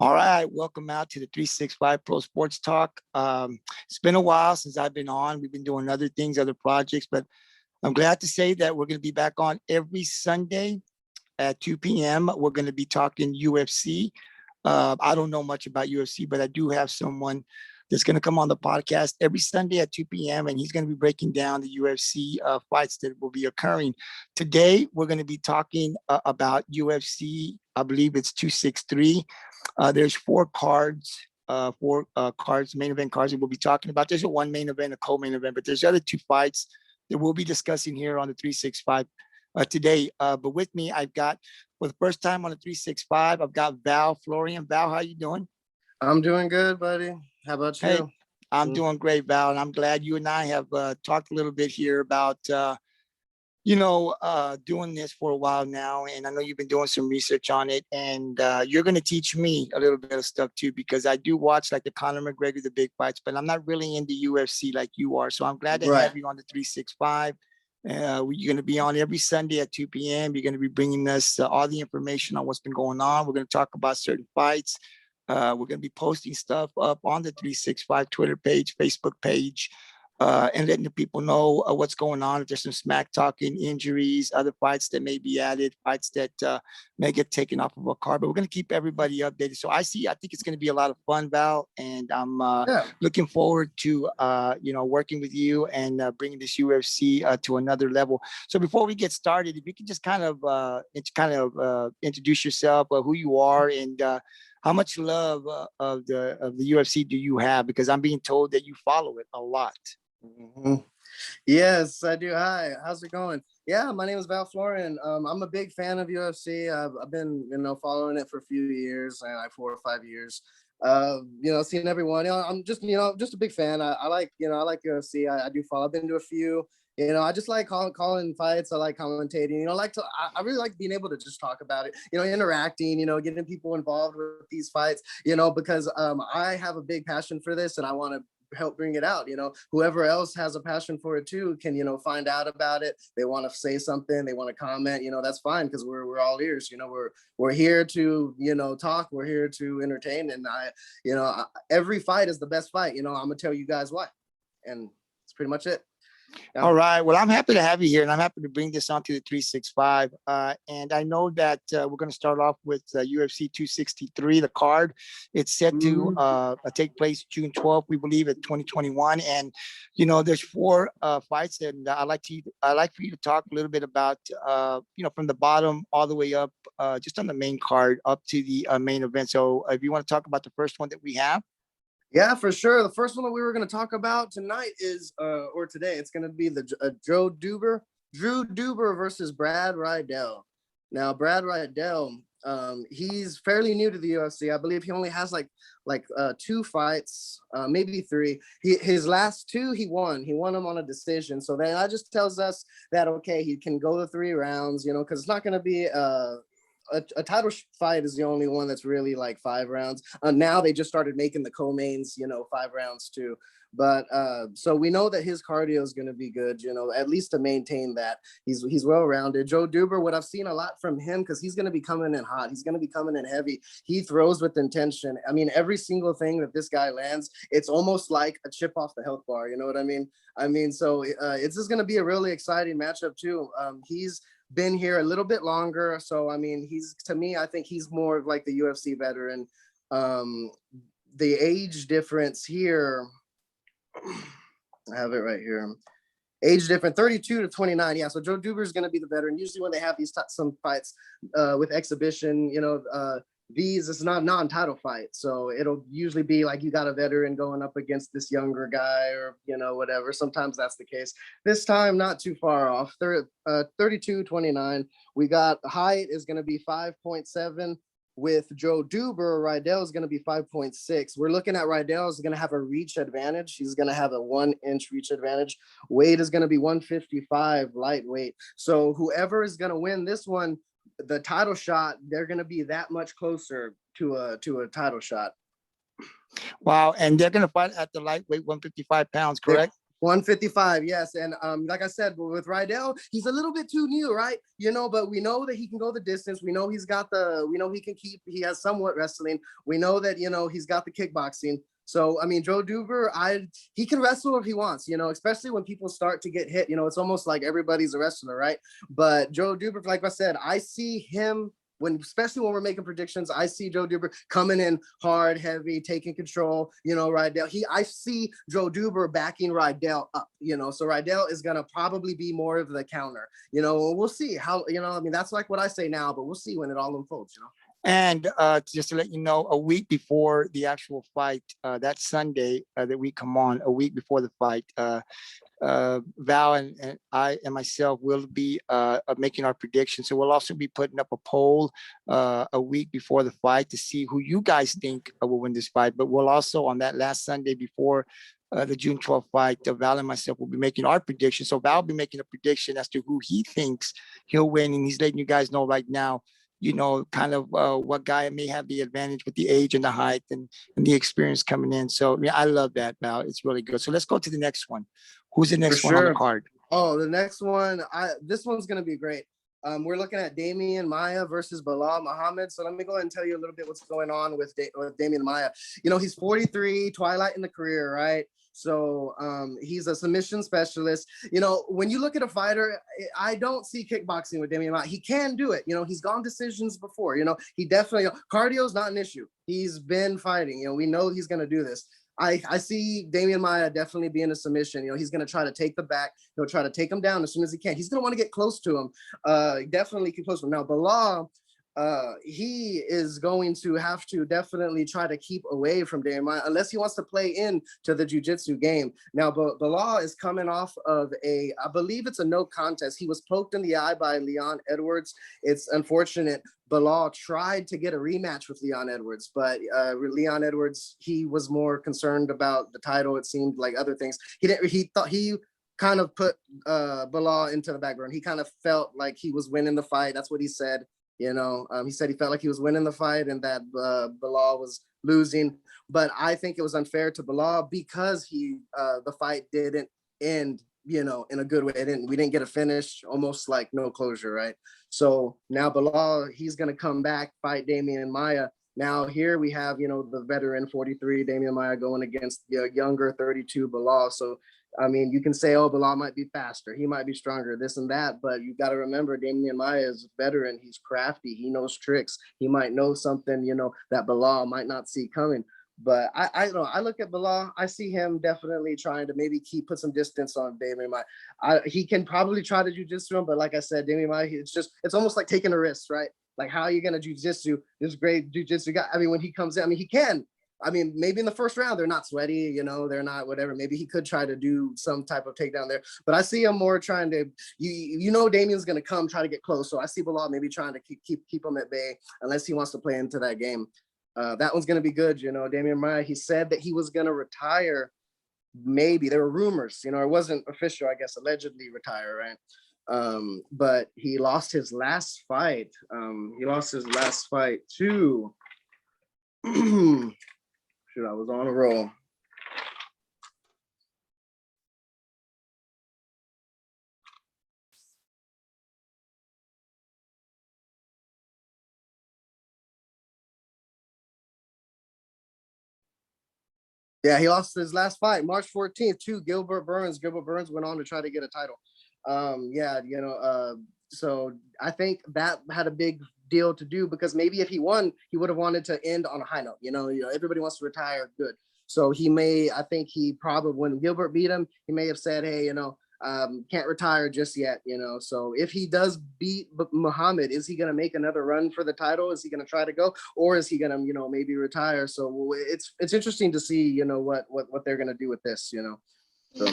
All right, welcome out to the 365 Pro Sports Talk. It's been a while since I've been on. We've been doing other things, other projects, but I'm glad to say that we're going to be back on every Sunday at 2 p.m. We're going to be talking UFC. I don't know much about UFC, but I do have someone that's going to come on the podcast every Sunday at 2 p.m. and he's going to be breaking down the UFC fights that will be occurring. Today, we're going to be talking about UFC. I believe it's 263. There's four cards, main event cards that we'll be talking about. There's a one main event, a co-main event, but there's other two fights that we'll be discussing here on the 365 today. But with me, I've got, for the first time on the 365, I've got Val Florian. Val, how you doing? I'm doing good, buddy. How about you? Hey, I'm doing great, Val, and I'm glad you and I have talked a little bit here about doing this for a while now, and I know you've been doing some research on it, and you're going to teach me a little bit of stuff too, because I do watch like the Conor Mcgregor, the big fights, but I'm not really into UFC like you are. So I'm glad to have you on the 365. You're going to be on every Sunday at 2 p.m. You're going to be bringing us all the information on what's been going on. We're going to talk about certain fights. We're going to be posting stuff up on the 365 Twitter page, Facebook page, and letting the people know what's going on. If there's some smack talking, injuries, other fights that may be added, fights that may get taken off of a card. But we're going to keep everybody updated. So I think it's going to be a lot of fun, Val, and I'm looking forward to working with you and bringing this UFC to another level. So before we get started, if you can just kind of introduce yourself, who you are, and how much love of the UFC do you have? Because I'm being told that you follow it a lot. Mm-hmm. Yes, I do. Hi, how's it going? Yeah, my name is Val Florian. I'm a big fan of UFC. I've been, following it for a few years, like 4 or 5 years. Seeing everyone. I'm just, just a big fan. I like UFC. I do follow. I've been to a few. I just like calling fights. I like commentating. I really like being able to just talk about it. Interacting. Getting people involved with these fights. Because I have a big passion for this, and I want to help bring it out. Whoever else has a passion for it too can find out about it. They want to say something, they want to comment, that's fine, because we're all ears. We're here to talk, we're here to entertain, and every fight is the best fight. I'm gonna tell you guys why, and that's pretty much it. Yeah. All right. Well, I'm happy to have you here, and I'm happy to bring this onto the 365. And I know that we're going to start off with UFC 263, the card. It's set to take place June 12th, we believe, at 2021. And there's 4 fights, and I'd like for you to talk a little bit about from the bottom all the way up, just on the main card up to the main event. So if you want to talk about the first one that we have. Yeah, for sure. The first one that we were going to talk about tonight is, or today, it's going to be the Drew Dober versus Brad Riddell. Now, Brad Riddell, he's fairly new to the UFC. I believe he only has like 2 fights, maybe 3. His last 2, he won. He won them on a decision. So then that just tells us that, okay, he can go the 3 rounds, because it's not going to be a title fight is the only one that's really like 5 rounds. Now they just started making the co-mains, 5 rounds too. But so we know that his cardio is going to be good, at least to maintain that. He's well-rounded. Joe Dober, what I've seen a lot from him, because he's going to be coming in hot. He's going to be coming in heavy. He throws with intention. I mean, every single thing that this guy lands, it's almost like a chip off the health bar. You know what I mean? So it's just going to be a really exciting matchup too. He's been here a little bit longer, so I mean, I think he's more of like the UFC veteran. The age difference here, I have it right here. Age different, 32 to 29. Yeah, so Joe Dober is going to be the veteran. Usually when they have these some fights with exhibition, it's not a non-title fight, so it'll usually be like you got a veteran going up against this younger guy, or whatever. Sometimes that's the case. This time, not too far off. 32-29. We got height is going to be 5.7. With Joe Dober, Riddell is going to be 5.6. We're looking at Riddell is going to have a reach advantage. He's going to have a 1-inch reach advantage. Weight is going to be 155 lightweight. So whoever is going to win this one, the title shot, they're going to be that much closer to a title shot. Wow. And they're going to fight at the lightweight 155 pounds, correct? 155, yes. And like I said, with Riddell, he's a little bit too new, right? But we know that he can go the distance. We know we know he has somewhat wrestling. We know that, he's got the kickboxing. So, I mean, Joe Duber, he can wrestle if he wants, especially when people start to get hit. It's almost like everybody's a wrestler, right? But Joe Duber, like I said, I see him especially when we're making predictions, I see Joe Duber coming in hard, heavy, taking control, Riddell. I see Joe Duber backing Riddell up, so Riddell is going to probably be more of the counter, we'll see how, I mean, that's like what I say now, but we'll see when it all unfolds, And just to let you know, a week before the actual fight, that Sunday that we come on, a week before the fight, Val and I and myself will be making our predictions. So we'll also be putting up a poll a week before the fight to see who you guys think will win this fight. But we'll also, on that last Sunday before the June 12th fight, Val and myself will be making our prediction. So Val will be making a prediction as to who he thinks he'll win. And he's letting you guys know right now, kind of what guy may have the advantage with the age and the height and the experience coming in. So yeah, I love that, Val. It's really good. So let's go to the next one. Who's the next one on the card? Oh, the next one. This one's going to be great. We're looking at Damien Maia versus Belal Muhammad. So let me go ahead and tell you a little bit what's going on with Damien Maia. He's 43, twilight in the career, right? So he's a submission specialist. When you look at a fighter, I don't see kickboxing with Damien Maia. He can do it. He's gone decisions before. He definitely, cardio is not an issue. He's been fighting. We know he's going to do this. I see Damien Maia definitely being a submission. He's going to try to take the back. He'll try to take him down as soon as he can. He's going to want to get close to him. Definitely get close to him. Now, Belal, he is going to have to definitely try to keep away from Damien Maia unless he wants to play into the jiu-jitsu game. Now, Belal is coming off of I believe it's a no contest. He was poked in the eye by Leon Edwards. It's unfortunate. Belal tried to get a rematch with Leon Edwards, but Leon Edwards, he was more concerned about the title. It seemed like other things. He kind of put Belal into the background. He kind of felt like he was winning the fight. That's what he said. He said he felt like he was winning the fight and that Belal was losing. But I think it was unfair to Belal because the fight didn't end, in a good way. We didn't get a finish, almost like no closure, right? So now Belal, he's going to come back, fight Damien Maia. Now here we have, the veteran 43 Damien Maia going against the younger 32 Belal. So, I mean, you can say, oh, Belal might be faster. He might be stronger, this and that. But you got to remember, Damien Maia is a veteran. He's crafty. He knows tricks. He might know something, that Belal might not see coming. But I don't know. I look at Belal. I see him definitely trying to maybe put some distance on Damien Maia. He can probably try to jiu-jitsu him, but like I said, Damien Maia, it's almost like taking a risk, right? Like, how are you going to jiu-jitsu this great jiu-jitsu guy? I mean, when he comes in, I mean, he can. I mean, maybe in the first round, they're not sweaty, they're not whatever. Maybe he could try to do some type of takedown there. But I see him more trying to, Damien's going to come try to get close. So I see Belal maybe trying to keep him at bay unless he wants to play into that game. That one's going to be good. Damien Maia, he said that he was going to retire. Maybe there were rumors, it wasn't official, I guess, allegedly retire, right? But he lost his last fight. To, shoot, I was on a roll. Yeah, he lost his last fight, March 14th, to Gilbert Burns. Gilbert Burns went on to try to get a title. So I think that had a big deal to do because maybe if he won, he would have wanted to end on a high note. Everybody wants to retire good. So I think he probably, when Gilbert beat him, he may have said, hey, can't retire just yet, So if he does beat Muhammad, is he going to make another run for the title? Is he going to try to go, or is he going to, maybe retire? So it's interesting to see, what they're going to do with this, So.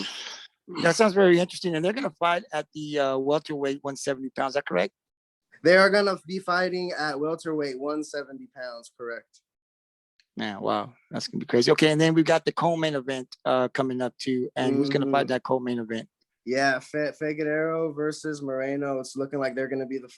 That sounds very interesting. And they're going to fight at the welterweight 170 pounds. Is that correct? They are going to be fighting at welterweight 170 pounds. Correct. Man, wow. That's going to be crazy. Okay. And then we've got the co-main event coming up too. And who's going to fight that co-main event? Yeah, Figueiredo versus Moreno. It's looking like they're going to be the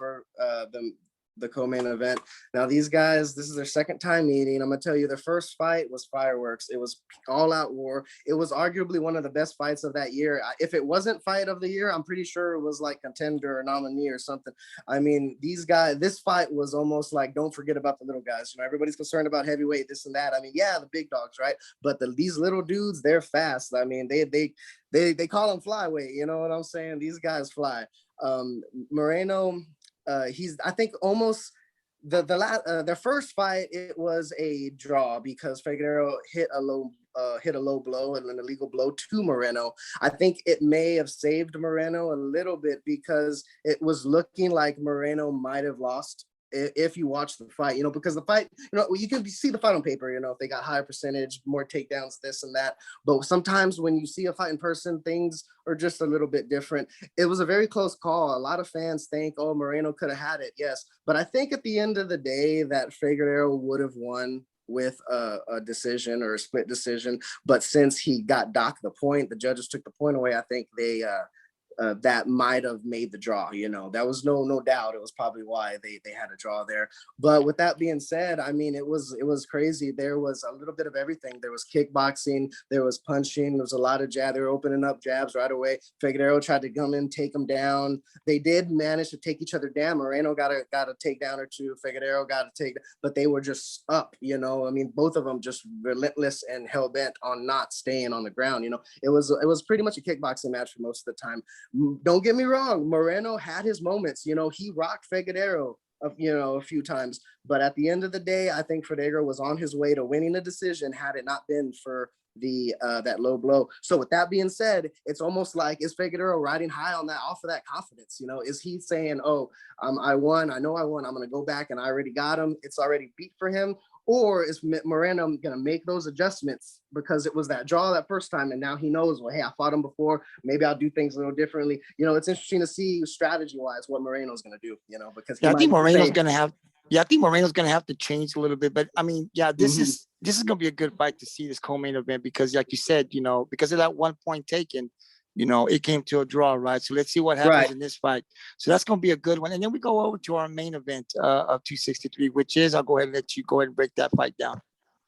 the co-main event. Now these guys, this is their second time meeting. I'm gonna tell you, their first fight was fireworks. It was all out war. It was arguably one of the best fights of that year. If it wasn't fight of the year, I'm pretty sure it was like contender or nominee or something. I mean, these guys, this fight was almost like, don't forget about the little guys. You know, everybody's concerned about heavyweight, this and that. I mean, yeah, the big dogs, right? But these little dudes, they're fast. I mean, they call them flyweight. You know what I'm saying? These guys fly. Moreno, he's, I think, almost their first fight, it was a draw because Figueiredo hit a low blow and an illegal blow to Moreno. I think it may have saved Moreno a little bit because it was looking like Moreno might have lost if you watch the fight, you know, because the fight, you know, you can see the fight on paper, you know, if they got higher percentage, more takedowns, this and that. But sometimes when you see a fight in person, things are just a little bit different. It was a very close call. A lot of fans think, oh, Moreno could have had it. Yes. But I think at the end of the day that Figueiredo would have won with a decision or a split decision. But since he got docked the point, the judges took the point away. I think that might have made the draw. You know, that was no doubt. It was probably why they had a draw there. But with that being said, I mean, it was crazy. There was a little bit of everything. There was kickboxing, there was punching, there was a lot of jab. They were opening up jabs right away. Figueiredo tried to come in, take them down. They did manage to take each other down. Moreno got a takedown or two. Figueiredo got a take, but they were just up. You know, I mean, both of them just relentless and hell bent on not staying on the ground. You know, it was pretty much a kickboxing match for most of the time. Don't get me wrong, Moreno had his moments. You know, he rocked Figueiredo a few times, but at the end of the day, I think Figueiredo was on his way to winning the decision had it not been for the that low blow. So with that being said, it's almost like, is Figueiredo riding high on that, off of that confidence? You know, is he saying, oh, I won, I know I won, I'm going to go back and I already got him, it's already beat for him? Or is Moreno going to make those adjustments because it was that draw that first time and now he knows, well, hey, I fought him before, maybe I'll do things a little differently. You know, it's interesting to see strategy-wise what Moreno's going to do, you know, because I think Moreno's going to have I think Moreno's going to have to change a little bit. But I mean, yeah, this is going to be a good fight to see, this co-main event, because like you said, you know, because of that 1 point taken, you know, it came to a draw, right? So let's see what happens in this fight. So that's going to be a good one. And then we go over to our main event of 263, which is, I'll go ahead and let you go ahead and break that fight down.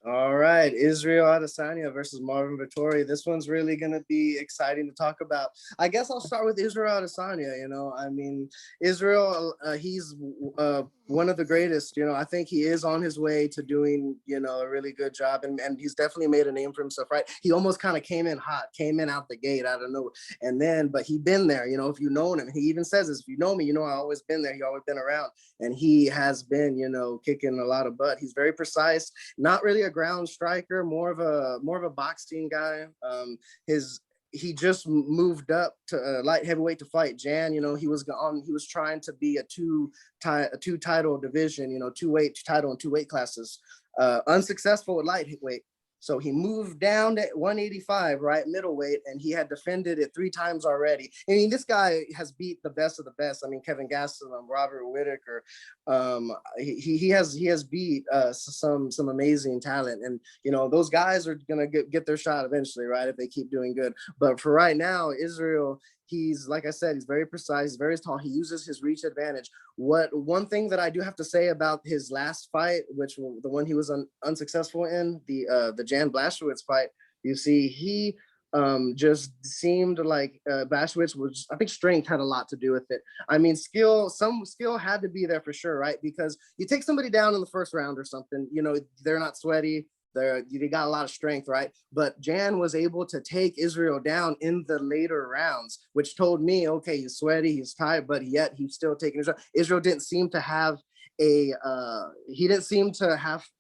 All right, Israel Adesanya versus Marvin Vettori. This one's really going to be exciting to talk about. I guess I'll start with Israel Adesanya. You know, I mean, Israel, he's one of the greatest. You know, I think he is on his way to doing, you know, a really good job. And he's definitely made a name for himself, right? He almost kind of came in hot, came in out the gate, I don't know. And then, but he'd been there, you know, if you've known him. He even says this, if you know me, you know, I've always been there. He's always been around. And he has been, you know, kicking a lot of butt. He's very precise, not really a ground striker, more of a boxing guy. He just moved up to light heavyweight to fight Jan. You know, he was trying to be a two title division, you know, two title and 2 weight classes. Unsuccessful at lightweight. So he moved down to 185, right, middleweight, and he had defended it 3 times already. I mean, this guy has beat the best of the best. I mean, Kevin Gastelum, Robert Whittaker. He has beat some amazing talent, and you know those guys are gonna get their shot eventually, right, if they keep doing good. But for right now, Israel, he's, like I said, he's very precise, very tall. He uses his reach advantage. One thing that I do have to say about his last fight, which the one he was unsuccessful in, the Jan Blachowicz fight, you see, he just seemed like Blachowicz was, I think strength had a lot to do with it. I mean, some skill had to be there for sure, right? Because you take somebody down in the first round or something, you know, they're not sweaty. They got a lot of strength, right? But Jan was able to take Israel down in the later rounds, which told me, okay, he's sweaty, he's tired, but yet he's still taking Israel. Israel didn't seem to have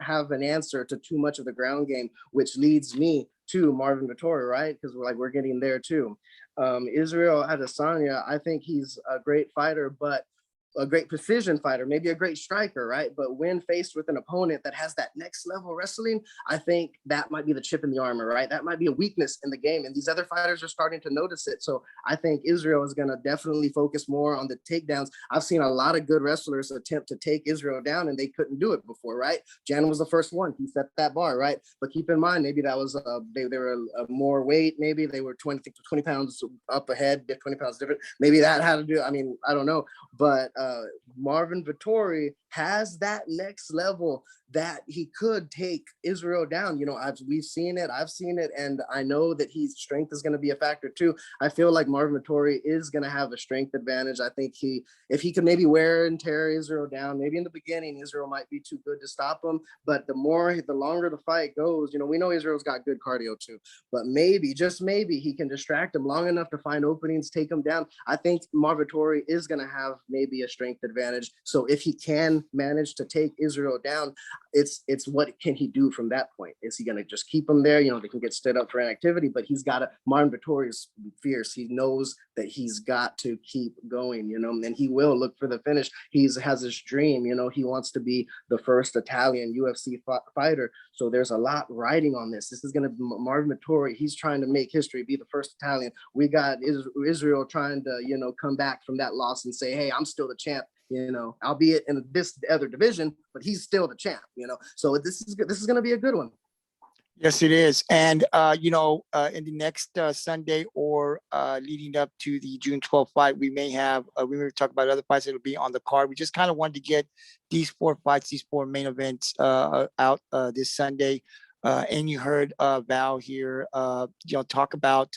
have an answer to too much of the ground game, which leads me to Marvin Vettori, right? Because we're getting there too. Israel Adesanya, I think he's a great fighter, but a great precision fighter, maybe a great striker, right? But when faced with an opponent that has that next level wrestling, I think that might be the chip in the armor, right? That might be a weakness in the game. And these other fighters are starting to notice it. So I think Israel is going to definitely focus more on the takedowns. I've seen a lot of good wrestlers attempt to take Israel down and they couldn't do it before, right? Jan was the first one. He set that bar, right? But keep in mind, maybe that was, they were more weight. Maybe they were 20 pounds up ahead, 20 pounds different. Maybe that had to do, I mean, I don't know. But Marvin Vettori has that next level that he could take Israel down. You know, we've seen it, I've seen it, and I know that his strength is going to be a factor too. I feel like Marvin Vettori is going to have a strength advantage. I think if he could maybe wear and tear Israel down, maybe in the beginning Israel might be too good to stop him, but the longer the fight goes, you know, we know Israel's got good cardio too, but maybe, just maybe, he can distract him long enough to find openings, take him down. I think Marvin Vettori is going to have maybe a strength advantage. So if he can manage to take Israel down, it's what can he do from that point? Is he going to just keep him there? You know, they can get stood up for inactivity, but Marvin Vettori is fierce. He knows that he's got to keep going, you know, and he will look for the finish. He has this dream, you know, he wants to be the first Italian UFC fighter. So there's a lot riding on this. This is going to be Marvin Vettori. He's trying to make history, be the first Italian. We got Israel trying to, you know, come back from that loss and say, hey, I'm still the champ. You know, albeit in this other division, but he's still the champ, you know. So this is going to be a good one. Yes, it is. And, you know, in the next Sunday or leading up to the June 12th fight, we may talk about other fights that will be on the card. We just kind of wanted to get these 4 fights, these 4 main events out this Sunday. And you heard Val here, you know, talk about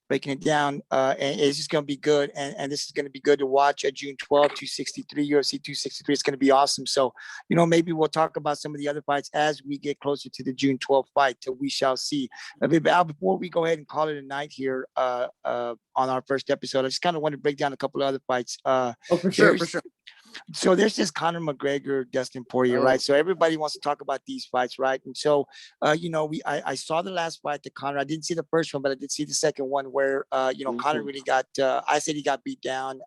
breaking it down, and it's just going to be good. And this is going to be good to watch at June 12th, 263, UFC 263. It's going to be awesome. So, you know, maybe we'll talk about some of the other fights as we get closer to the June 12th fight. We shall see. Val, before we go ahead and call it a night here on our first episode, I just kind of want to break down a couple of other fights. For sure. So there's this Conor McGregor, Dustin Poirier, right? So everybody wants to talk about these fights, right? And so, you know, I saw the last fight to Conor. I didn't see the first one, but I did see the second one where, you know, Conor really got, I said he got beat down.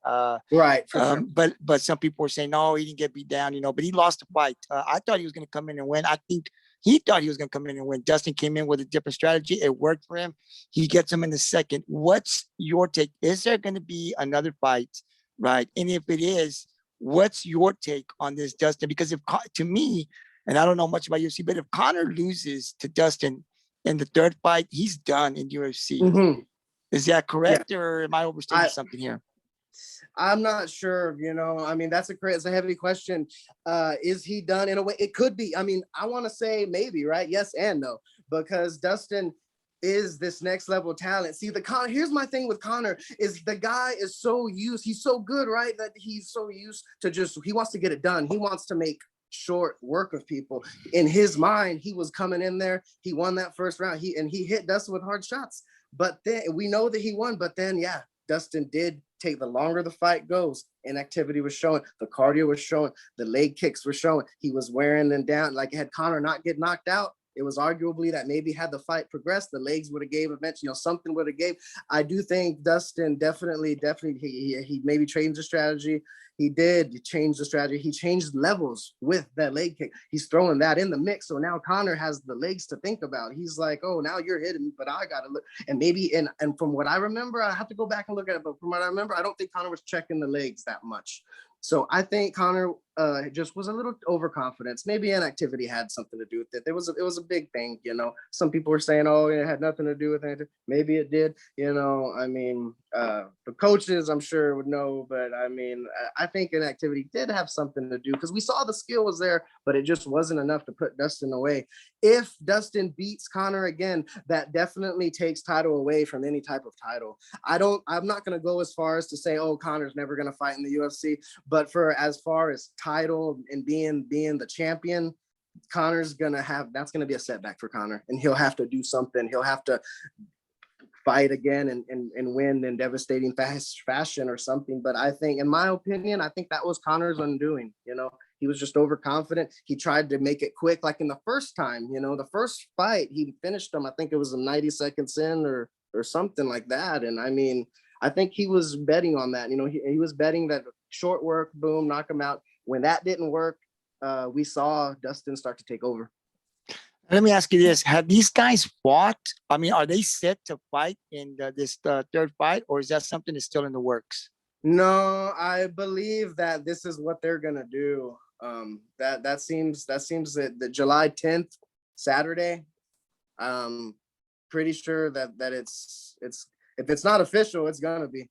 Right. For sure. But some people were saying, no, he didn't get beat down, you know, but he lost the fight. I thought he was going to come in and win. I think he thought he was going to come in and win. Dustin came in with a different strategy. It worked for him. He gets him in the second. What's your take? Is there going to be another fight, right? And if it is, what's your take on this, Dustin? Because to me, and I don't know much about UFC, but if Conor loses to Dustin in the third fight, he's done in UFC. Mm-hmm. Is that correct, or am I overstating something here? I'm not sure, you know. I mean, it's a heavy question. Is he done? In a way, it could be. I mean, I want to say maybe, right? Yes and no, because Dustin is this next level talent. See, here's my thing with Conor is the guy is he's so good, right? That he's so used to he wants to get it done. He wants to make short work of people. In his mind, he was coming in there. He won that first round. He hit Dustin with hard shots. But then we know that he won. But then, yeah, Dustin did take the longer the fight goes. Inactivity was showing. The cardio was showing. The leg kicks were showing. He was wearing them down. Like, had Conor not get knocked out, it was arguably that maybe had the fight progressed, the legs would have gave eventually, you know, something would have gave. I do think Dustin definitely, he maybe changed the strategy. He did change the strategy. He changed levels with that leg kick. He's throwing that in the mix. So now Conor has the legs to think about. He's like, oh, now you're hitting me, but I got to look. And maybe, and from what I remember, I have to go back and look at it, but from what I remember, I don't think Conor was checking the legs that much. So I think Conor just was a little overconfidence. Maybe inactivity had something to do with it. It was a big thing, you know. Some people were saying, oh, it had nothing to do with it. Maybe it did, you know. I mean, the coaches, I'm sure, would know, but I mean, I think inactivity did have something to do because we saw the skill was there, but it just wasn't enough to put Dustin away. If Dustin beats Conor again, that definitely takes title away from any type of title. I'm not going to go as far as to say, oh, Conor's never going to fight in the UFC, but as far as title and being the champion, Conor's that's gonna be a setback for Conor, and he'll have to do something. He'll have to fight again and win in devastating fashion or something. But I think, in my opinion, I think that was Conor's undoing. You know, he was just overconfident. He tried to make it quick, like in the first time. You know, the first fight he finished him. I think it was 90 seconds in or something like that. And I mean, I think he was betting on that. You know, he was betting that short work, boom, knock him out. When that didn't work, we saw Dustin start to take over. Let me ask you this. Have these guys fought? I mean, are they set to fight in this third fight, or is that something that's still in the works? No, I believe that this is what they're going to do. That seems that the July 10th, Saturday, pretty sure that it's if it's not official, it's going to be.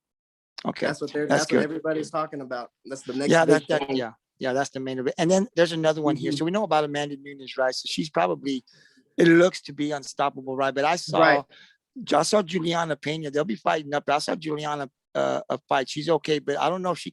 Okay. That's that's what good. everybody's talking about. That's the next Yeah, big thing. yeah, that's the main of it. And then there's another one here. Mhm. So we know about Amanda Nunes, right? So she's probably, it looks to be unstoppable, right? But Right. I saw Juliana Pena. They'll be fighting up. I saw Juliana fight. She's okay, but I don't know if she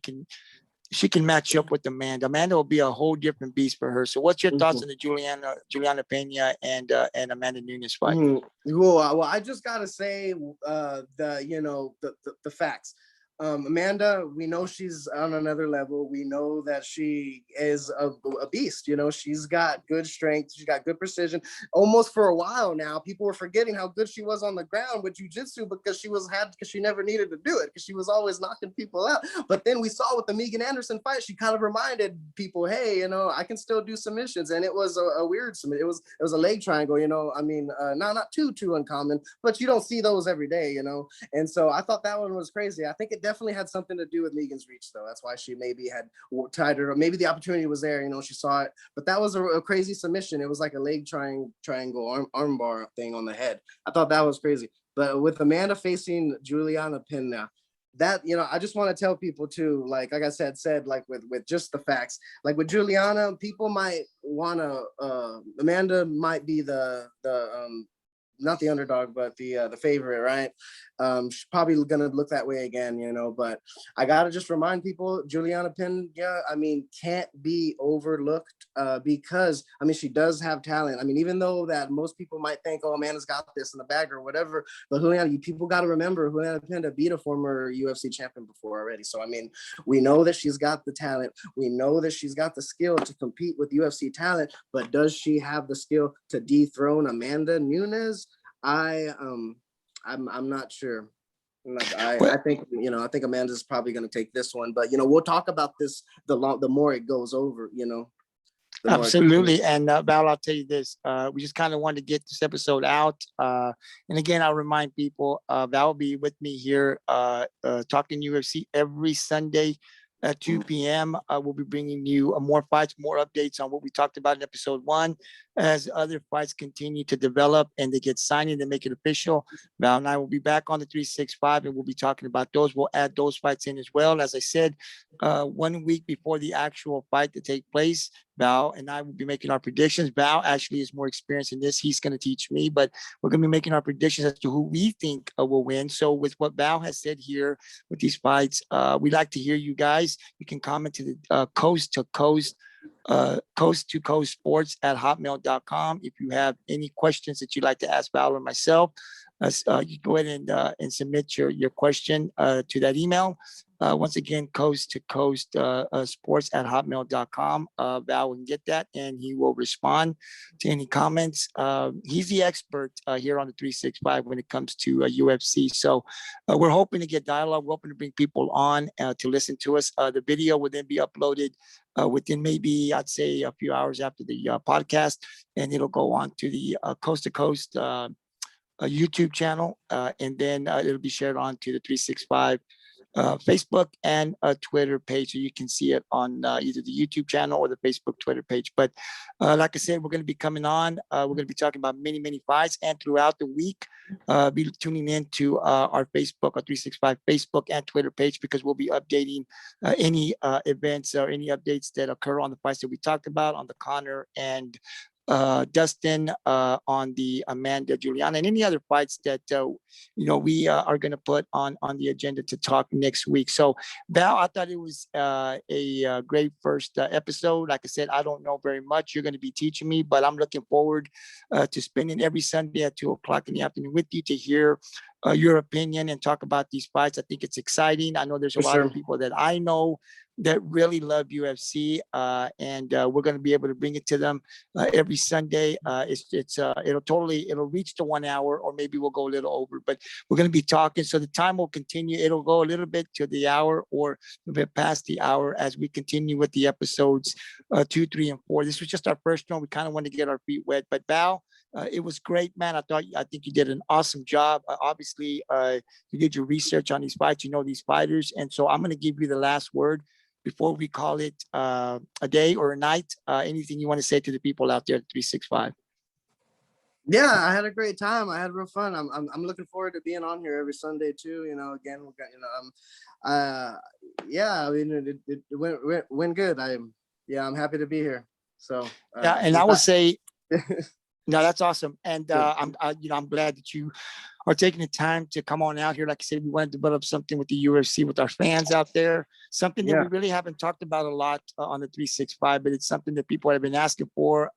can match up with Amanda. Amanda will be a whole different beast for her. So what's your thoughts Mhm. on the Juliana Pena and Amanda Nunes fight? Well, I just gotta say, the facts. Amanda, we know she's on another level. We know that she is a beast. You know, she's got good strength. She's got good precision. Almost for a while now, people were forgetting how good she was on the ground with jiu-jitsu because she never needed to do it because she was always knocking people out. But then we saw with the Megan Anderson fight, she kind of reminded people, hey, you know, I can still do submissions, and it was a weird submission. It was a leg triangle. You know, I mean, not too uncommon, but you don't see those every day. You know, and so I thought that one was crazy. I think it definitely had something to do with Megan's reach, though. That's why she maybe had tied her. Maybe the opportunity was there. You know, she saw it. But that was a crazy submission. It was like a leg triangle armbar thing on the head. I thought that was crazy. But with Amanda facing Juliana Pena, that, you know, I just want to tell people too, like I said like with just the facts, like with Juliana, people might want to Amanda might be the not the underdog, but the favorite, right? She's probably gonna look that way again, you know. But I gotta just remind people, Juliana Pena, I mean, can't be overlooked because I mean she does have talent. I mean, even though that most people might think, oh, Amanda's got this in the bag or whatever, but Juliana, people got to remember, Juliana Pena beat a former UFC champion before already. So I mean, we know that she's got the talent. We know that she's got the skill to compete with UFC talent, but does she have the skill to dethrone Amanda Nunes? I'm not sure. Well, I think, you know, I think Amanda's probably going to take this one, but you know, we'll talk about this the more it goes over, you know, the more it absolutely. And Val, I'll tell you this. We just kind of wanted to get this episode out. And again, I'll remind people, Val will be with me here talking UFC every Sunday at 2 p.m. We'll be bringing you more fights, more updates on what we talked about in episode 1. As other fights continue to develop and they get signed and they make it official, Val and I will be back on the 365 and we'll be talking about those. We'll add those fights in as well. As I said, 1 week before the actual fight to take place, Val and I will be making our predictions. Val actually is more experienced in this. He's going to teach me, but we're going to be making our predictions as to who we think will win. So with what Val has said here with these fights, we'd like to hear you guys. You can comment to the coast to coast sports at hotmail.com. If you have any questions that you'd like to ask Val or myself, you go ahead and submit your question to that email. Once again, coast to coast sports at hotmail.com. Val can get that and he will respond to any comments. He's the expert here on the 365 when it comes to UFC. So we're hoping to get dialogue. We're hoping to bring people on to listen to us. The video will then be uploaded within maybe, I'd say, a few hours after the podcast, and it'll go on to the coast to coast YouTube channel, and then it'll be shared on to the 365 Facebook and Twitter page, so you can see it on either the YouTube channel or the Facebook Twitter page. But like I said, we're going to be coming on. We're going to be talking about many fights, and throughout the week, be tuning in to our Facebook, our 365 Facebook and Twitter page, because we'll be updating any events or any updates that occur on the fights that we talked about, on the Conor and Dustin, on the Amanda, Juliana, and any other fights that we are going to put on the agenda to talk next week. So, Val, I thought it was a great first episode. Like I said, I don't know very much. You're going to be teaching me, but I'm looking forward to spending every Sunday at 2:00 in the afternoon with you to hear your opinion and talk about these fights. I think it's exciting. I know there's a lot of people that I know that really love UFC, and we're going to be able to bring it to them every Sunday. It'll reach the 1 hour, or maybe we'll go a little over, but we're going to be talking. So the time will continue. It'll go a little bit to the hour or a bit past the hour as we continue with the episodes 2, 3, and 4. This was just our first one. We kind of wanted to get our feet wet, but Val, it was great, man. I think you did an awesome job. Obviously, you did your research on these fights. You know these fighters, and so I'm going to give you the last word before we call it a day or a night. Anything you want to say to the people out there at 365? Yeah, I had a great time. I had real fun. I'm looking forward to being on here every Sunday too. You know, again, we got, you know, yeah. I mean, it went good. I'm happy to be here. So Yeah, and I will say, no, that's awesome. And I'm glad that you are taking the time to come on out here. Like I said, we want to develop something with the UFC, with our fans out there, something that we really haven't talked about a lot on the 365, but it's something that people have been asking for.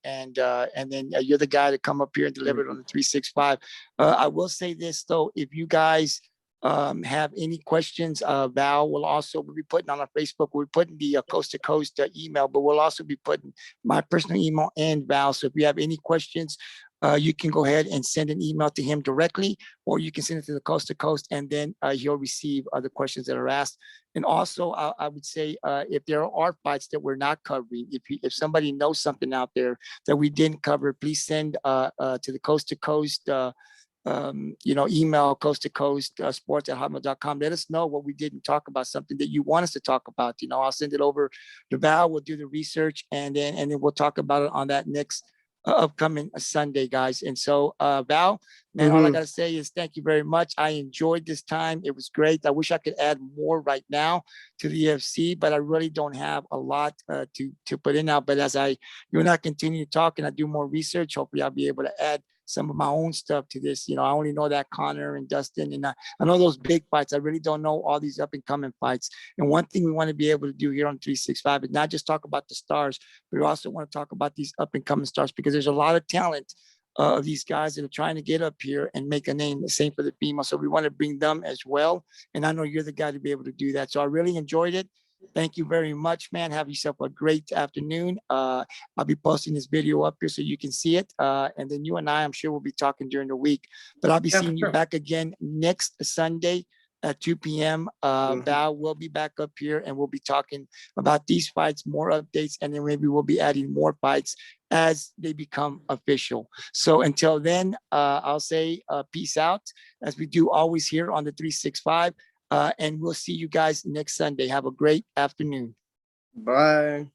And then you're the guy to come up here and deliver it on the 365. I will say this though, if you guys have any questions, Val will also be putting on our Facebook. We're putting the coast to coast email, but we'll also be putting my personal email and Val. So if you have any questions, you can go ahead and send an email to him directly, or you can send it to the coast to coast, and then he'll receive other questions that are asked. And also, I would say if there are fights that we're not covering, if somebody knows something out there that we didn't cover, please send to the coast to coast. Email coast to coast sports@hotmail.com. Let us know what we didn't talk about, something that you want us to talk about. I'll send it over to Val. We'll do the research, and then we'll talk about it on that next upcoming Sunday, guys. And so, Val, man, all I gotta say is thank you very much. I enjoyed this time. It was great. I wish I could add more right now to the UFC, but I really don't have a lot to put in now. But as you and I continue to talk and I do more research, hopefully I'll be able to add some of my own stuff to this. I only know that Conor and Dustin, and I know those big fights. I really don't know all these up and coming fights. And one thing we want to be able to do here on 365 is not just talk about the stars, but we also want to talk about these up and coming stars, because there's a lot of talent of these guys that are trying to get up here and make a name. The same for the female. So we want to bring them as well. And I know you're the guy to be able to do that. So I really enjoyed it. Thank you very much, man. Have yourself a great afternoon. I'll be posting this video up here so you can see it. And then you and I'm sure we'll be talking during the week. But I'll be seeing you back again next Sunday at 2 p.m. Val will be back up here, and we'll be talking about these fights, more updates, and then maybe we'll be adding more fights as they become official. So until then, I'll say peace out, as we do always here on the 365. And we'll see you guys next Sunday. Have a great afternoon. Bye.